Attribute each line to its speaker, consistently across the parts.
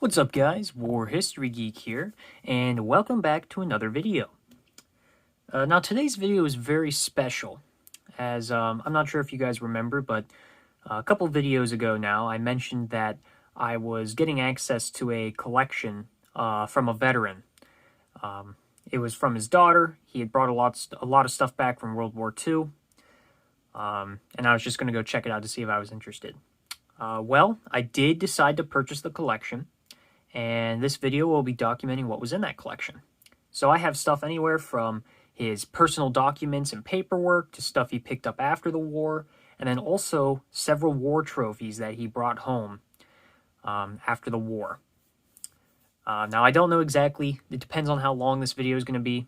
Speaker 1: What's up guys, War History Geek here, and welcome back to another video. Now today's video is very special, as I'm not sure if you guys remember, but a couple videos ago now I mentioned that I was getting access to a collection from a veteran. It was from his daughter. He had brought a lot of stuff back from World War II, and I was just going to go check it out to see if I was interested. Well, I did decide to purchase the collection. And this video will be documenting what was in that collection. So I have stuff anywhere from his personal documents and paperwork to stuff he picked up after the war, and then also several war trophies that he brought home after the war. Now I don't know exactly, it depends on how long this video is going to be.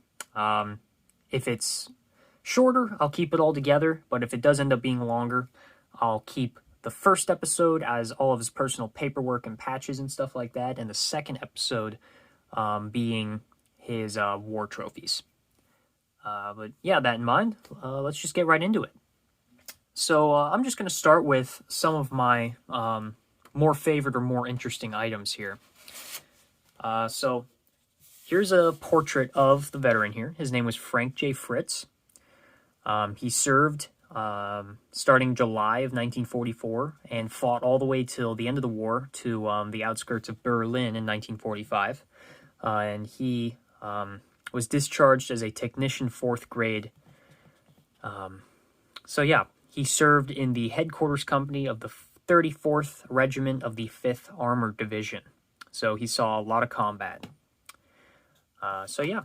Speaker 1: If it's shorter, I'll keep it all together, but if it does end up being longer, I'll keep the first episode as all of his personal paperwork and patches and stuff like that, and the second episode being his war trophies. But yeah, that in mind, let's just get right into it. So I'm just going to start with some of my more favorite or more interesting items here. So here's a portrait of the veteran here. His name was Frank J. Fritz. He served starting July of 1944 and fought all the way till the end of the war to the outskirts of Berlin in 1945. And he was discharged as a technician 4th grade. So yeah, he served in the headquarters company of the 34th Regiment of the 5th Armored Division. So he saw a lot of combat. So yeah,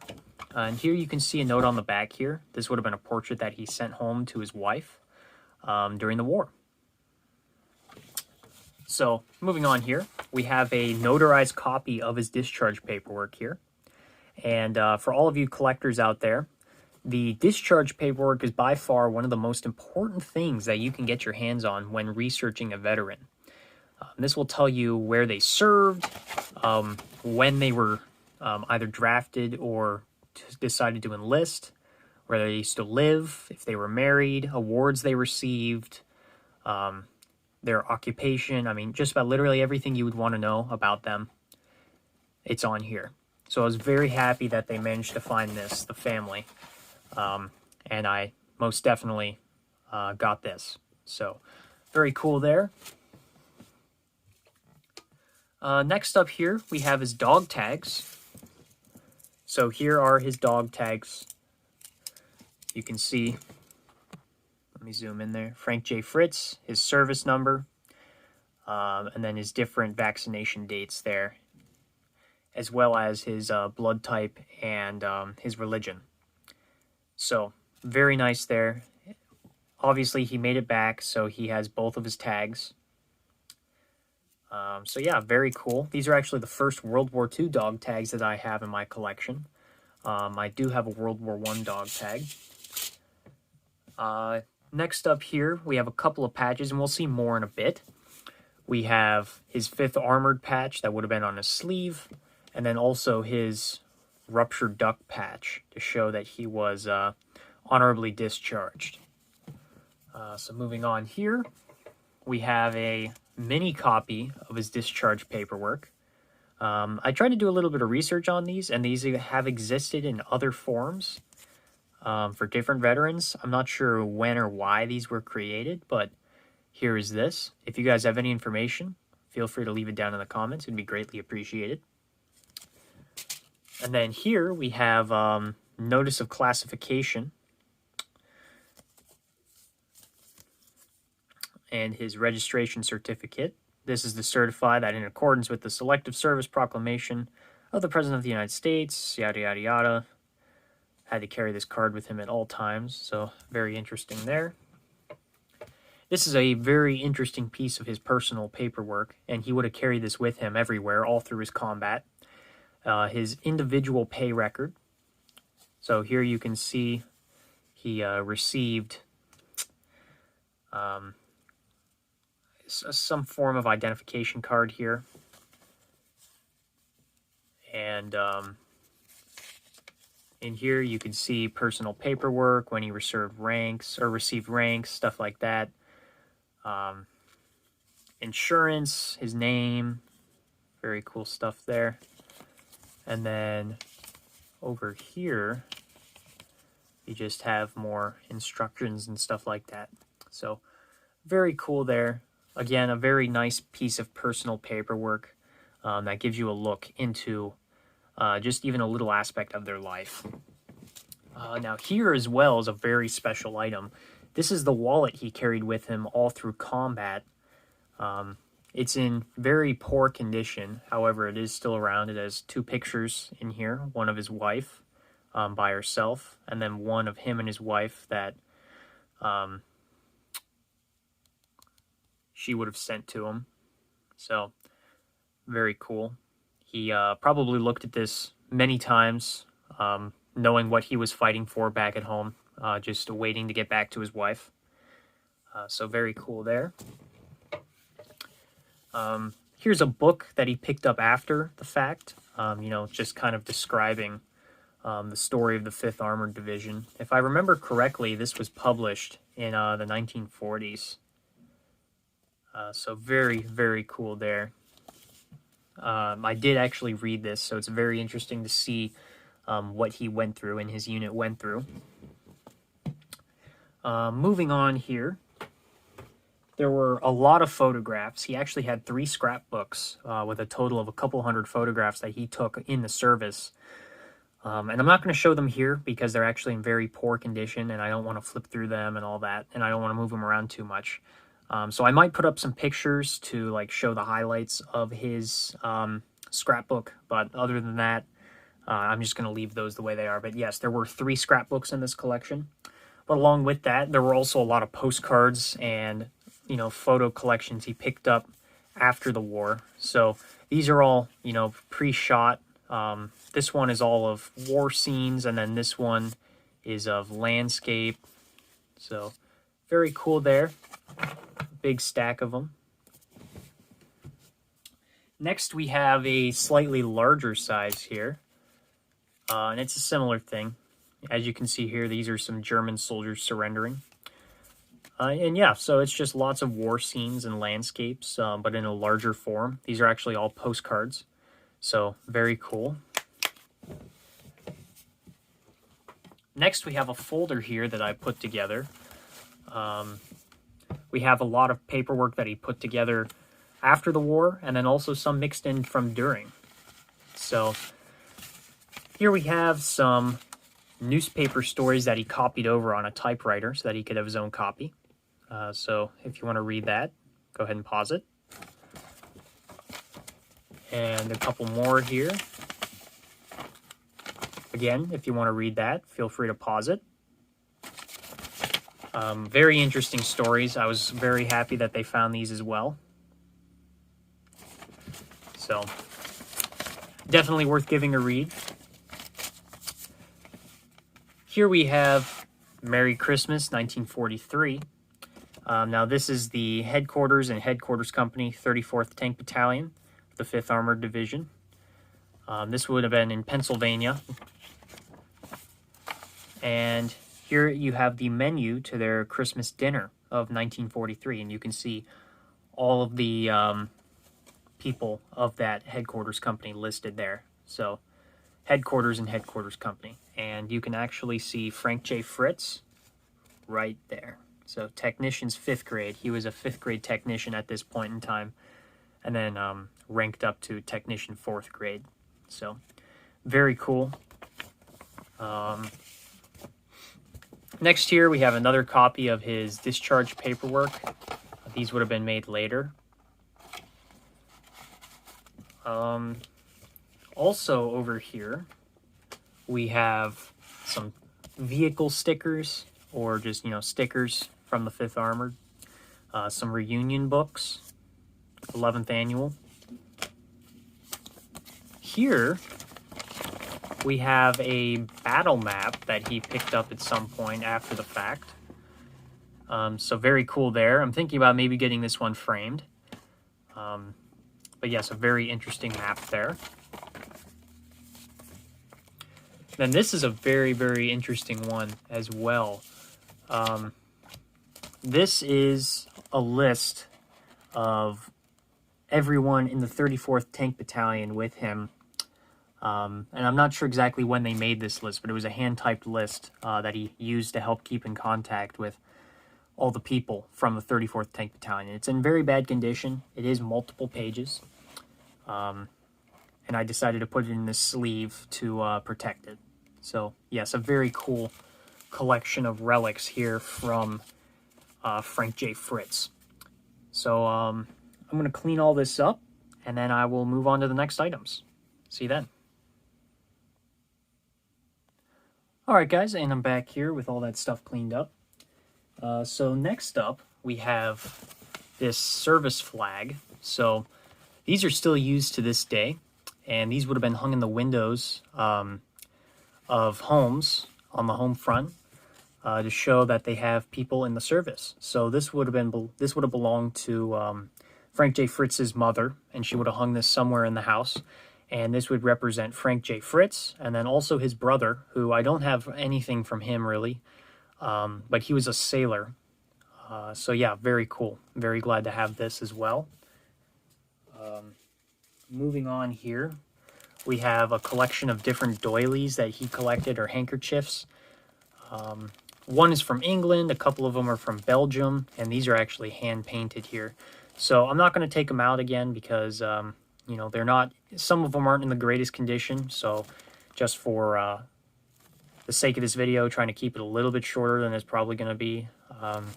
Speaker 1: and here you can see a note on the back here. This would have been a portrait that he sent home to his wife during the war. So moving on here, we have a notarized copy of his discharge paperwork here. And for all of you collectors out there, the discharge paperwork is by far one of the most important things that you can get your hands on when researching a veteran. This will tell you where they served, when they were either drafted or decided to enlist, where they used to live, if they were married, awards they received, their occupation. I mean, just about literally everything you would want to know about them, it's on here. So I was very happy that they managed to find this, the family, and I most definitely got this. So very cool there. Next up here, we have his dog tags. So here are his dog tags. You can see, let me zoom in there, Frank J. Fritz, his service number, and then his different vaccination dates there, as well as his blood type and his religion. So very nice there. Obviously he made it back, so he has both of his tags. So yeah, very cool. These are actually the first World War II dog tags that I have in my collection. I do have a World War I dog tag. Next up here, we have a couple of patches, and we'll see more in a bit. We have his 5th Armored patch that would have been on his sleeve, and then also his ruptured duck patch to show that he was honorably discharged. So moving on here, we have a mini copy of his discharge paperwork. I tried to do a little bit of research on these, and these have existed in other forms for different veterans. I'm not sure when or why these were created, but here is this. If you guys have any information, feel free to leave it down in the comments. It'd be greatly appreciated. And then here we have notice of classification and his registration certificate. This is to certify that in accordance with the Selective Service Proclamation of the President of the United States, yada, yada, yada. Had to carry this card with him at all times, so very interesting there. This is a very interesting piece of his personal paperwork, and he would have carried this with him everywhere, all through his combat. His individual pay record. So here you can see he received some form of identification card here, and in here you can see personal paperwork, when he received ranks, stuff like that. Insurance, his name, Very cool stuff there. And then over here, you just have more instructions and stuff like that. So very cool there. Again, a very nice piece of personal paperwork that gives you a look into just even a little aspect of their life. Now here as well is a very special item. This is the wallet he carried with him all through combat. It's in very poor condition. However, it is still around. It has 2 pictures in here. One of his wife by herself, and then one of him and his wife that she would have sent to him. So, very cool. He probably looked at this many times, knowing what he was fighting for back at home, just waiting to get back to his wife. So very cool there. Here's a book that he picked up after the fact, you know, just kind of describing the story of the 5th Armored Division. If I remember correctly, this was published in the 1940s. So very, very cool there. I did actually read this, so it's very interesting to see what he went through and his unit went through. Moving on here, there were a lot of photographs. He actually had 3 scrapbooks with a total of a couple hundred photographs that he took in the service. And I'm not going to show them here because they're actually in very poor condition, and I don't want to flip through them and all that, and I don't want to move them around too much. So I might put up some pictures to like show the highlights of his scrapbook, but other than that, I'm just going to leave those the way they are. But yes, there were 3 scrapbooks in this collection. But along with that, there were also a lot of postcards and, you know, photo collections he picked up after the war. So these are all, you know, pre-shot. This one is all of war scenes, and then this one is of landscape. So very cool there. Big stack of them. Next, we have a slightly larger size here. And it's a similar thing. As you can see here, these are some German soldiers surrendering. And yeah, so it's just lots of war scenes and landscapes, but in a larger form. These are actually all postcards. So very cool. Next, we have a folder here that I put together. We have a lot of paperwork that he put together after the war, and then also some mixed in from during. So here we have some newspaper stories that he copied over on a typewriter so that he could have his own copy. So if you want to read that, go ahead and pause it. And a couple more here. Again, if you want to read that, feel free to pause it. Very interesting stories. I was very happy that they found these as well. So, definitely worth giving a read. Here we have Merry Christmas, 1943. Now this is the headquarters and headquarters company, 34th Tank Battalion, the 5th Armored Division. This would have been in Pennsylvania. And here you have the menu to their Christmas dinner of 1943, and you can see all of the people of that headquarters company listed there. So, headquarters and headquarters company. And you can actually see Frank J. Fritz right there. So, technician's 5th grade. He was a 5th grade technician at this point in time, and then ranked up to technician 4th grade. So, very cool. Next here, we have another copy of his discharge paperwork. These would have been made later. Also over here, we have some vehicle stickers, or just, you know, stickers from the 5th Armored. Some reunion books, 11th Annual. Here, we have a battle map that he picked up at some point after the fact. So very cool there. I'm thinking about maybe getting this one framed. But yes, a very interesting map there. Then this is a very, very interesting one as well. This is a list of everyone in the 34th Tank Battalion with him. And I'm not sure exactly when they made this list, but it was a hand-typed list that he used to help keep in contact with all the people from the 34th Tank Battalion. It's in very bad condition. It is multiple pages. And I decided to put it in this sleeve to protect it. So, yes, a very cool collection of relics here from Frank J. Fritz. So, I'm going to clean all this up, and then I will move on to the next items. See you then. Alright guys, and I'm back here with all that stuff cleaned up. So next up, we have this service flag. So these are still used to this day, and these would have been hung in the windows of homes on the home front to show that they have people in the service. So this would have belonged to Frank J. Fritz's mother, and she would have hung this somewhere in the house. And this would represent Frank J. Fritz, and then also his brother, who I don't have anything from him really, but he was a sailor. So yeah, very cool. Very glad to have this as well. Moving on here, we have a collection of different doilies that he collected, or handkerchiefs. One is from England, a couple of them are from Belgium, and these are actually hand-painted here. So I'm not going to take them out again because... you know, they're not, some of them aren't in the greatest condition, so just for the sake of this video, trying to keep it a little bit shorter than it's probably going to be, I'm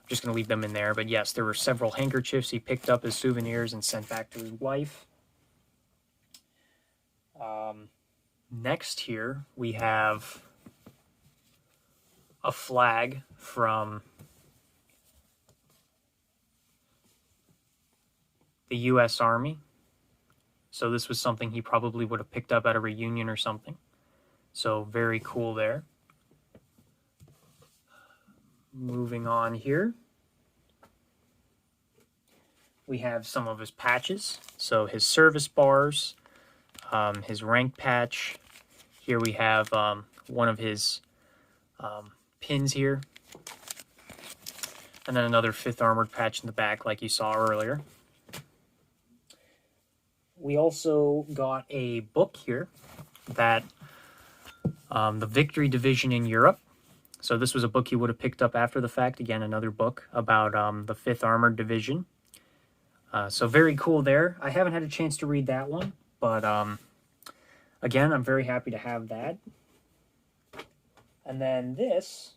Speaker 1: just going to leave them in there. But yes, there were several handkerchiefs he picked up as souvenirs and sent back to his wife. Next here, we have a flag from the U.S. Army. So this was something he probably would have picked up at a reunion or something. So very cool there. Moving on here. We have some of his patches. So his service bars, his rank patch. Here we have one of his pins here. And then another 5th Armored patch in the back like you saw earlier. We also got a book here that the Victory Division in Europe. So this was a book he would have picked up after the fact. Again, another book about the 5th Armored Division. So very cool there. I haven't had a chance to read that one, but again, I'm very happy to have that. And then this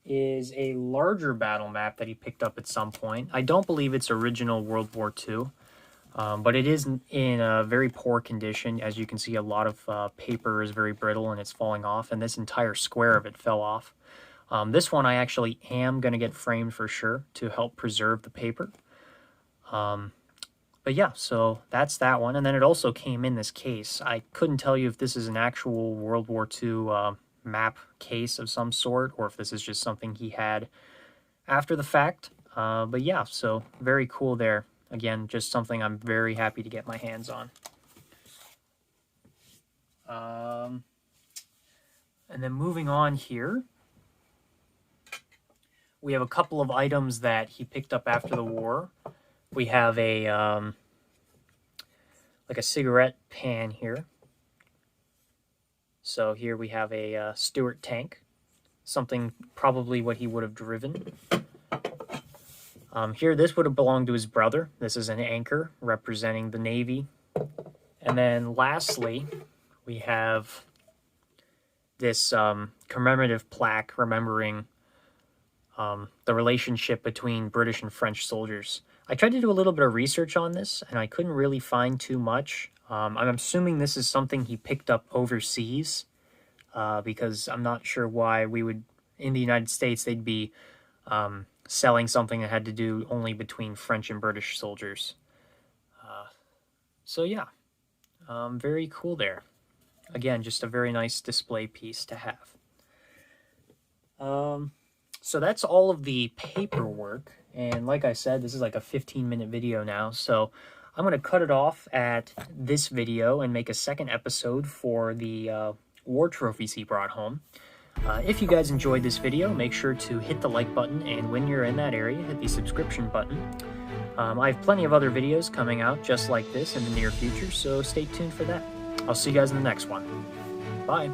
Speaker 1: is a larger battle map that he picked up at some point. I don't believe it's original World War II. But it is in a very poor condition. As you can see, a lot of paper is very brittle and it's falling off, and this entire square of it fell off. This one I actually am going to get framed for sure to help preserve the paper. But yeah, so that's that one. And then it also came in this case. I couldn't tell you if this is an actual World War II map case of some sort, or if this is just something he had after the fact. But yeah, so very cool there. Again, just something I'm very happy to get my hands on. And then moving on here, we have a couple of items that he picked up after the war. We have a like a cigarette pan here. So here we have a Stuart tank, something probably what he would have driven. Here, this would have belonged to his brother. This is an anchor representing the Navy. And then lastly, we have this commemorative plaque remembering the relationship between British and French soldiers. I tried to do a little bit of research on this, and I couldn't really find too much. I'm assuming this is something he picked up overseas, because I'm not sure why we would, in the United States, they'd be selling something that had to do only between French and British soldiers. So yeah, very cool there. Again, just a very nice display piece to have. So that's all of the paperwork, and like I said, this is like a 15-minute video now, so I'm going to cut it off at this video and make a second episode for the war trophies he brought home. If you guys enjoyed this video, make sure to hit the like button, and when you're in that area, hit the subscription button. I have plenty of other videos coming out just like this in the near future, so stay tuned for that. I'll see you guys in the next one. Bye!